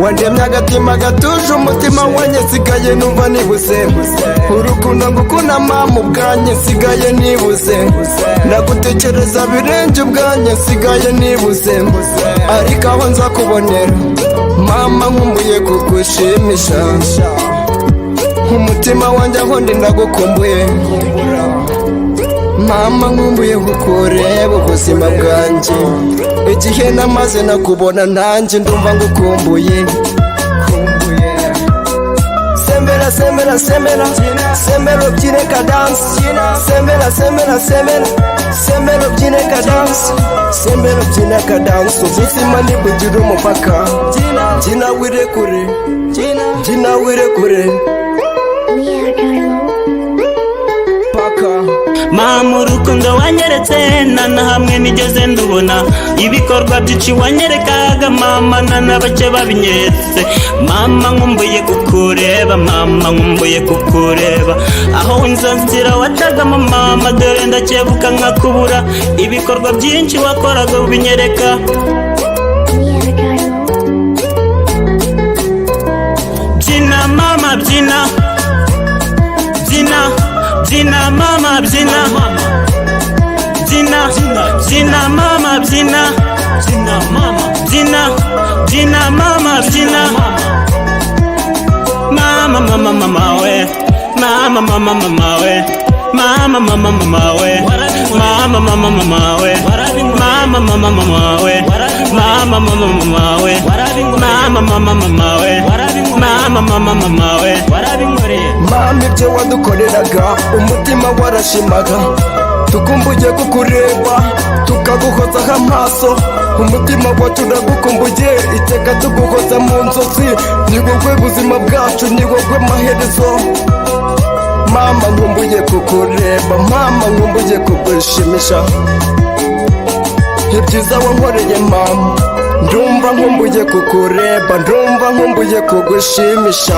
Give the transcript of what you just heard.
wandemye agatima gatuje umutima wanjye sigaye numva nibuze urukundo ngukunda mama ubwanjye sigaye nibuze nagutekereza birenze ubwanjye sigaye nibuze ariko aho nza kubonera mama nkumbuye kugushimisha umutima wanjye aho ndi ndagukumbuye mama nkumbuye kukureba ubuzima bwanjye igihe namaze nakubona nanjye ndumva ngukumbuye sembera sembera sembera sembera ubyine ka dance sembera sembera sembera sembera ubyine ka dance sembera ubyine ka dance ubuzima ntibugira umupaka byina wirekure byina wirekure mama urukundo wanyeretse na hamwe nigeze ndubona ibikorwa byinshi wanyerekaga mama na bake babinyeretse mama nkumbuye kukureba mama nkumbuye kukureba aho inzo nzira wacagamo mama dore ndakebuka nkakubura ibikorwa byinshi wakoraga ubinyereka byina mama byina byina byina mama byina byina byina mama byina byina mama byina byina mama byina mama mama mama we mama mama mama we mama mama mama we mama mama mama we mama mama mama we mama mama mama we mama mama mama we mama mama mama we mama ibyo wadukoreraga umutima warashimaga tukumbuye kukureba tukaguhozaho amaso umutima wacu uragukumbuye iteka tuguhoza mu nzozi ni wowe buzima bwacu ni wowe maherezo mama nkumbuye kukureba mama nkumbuye kugushimisha ibyiza wankoreye mama ndumva nkumbuye kukureba ndumva nkumbuye kugushimisha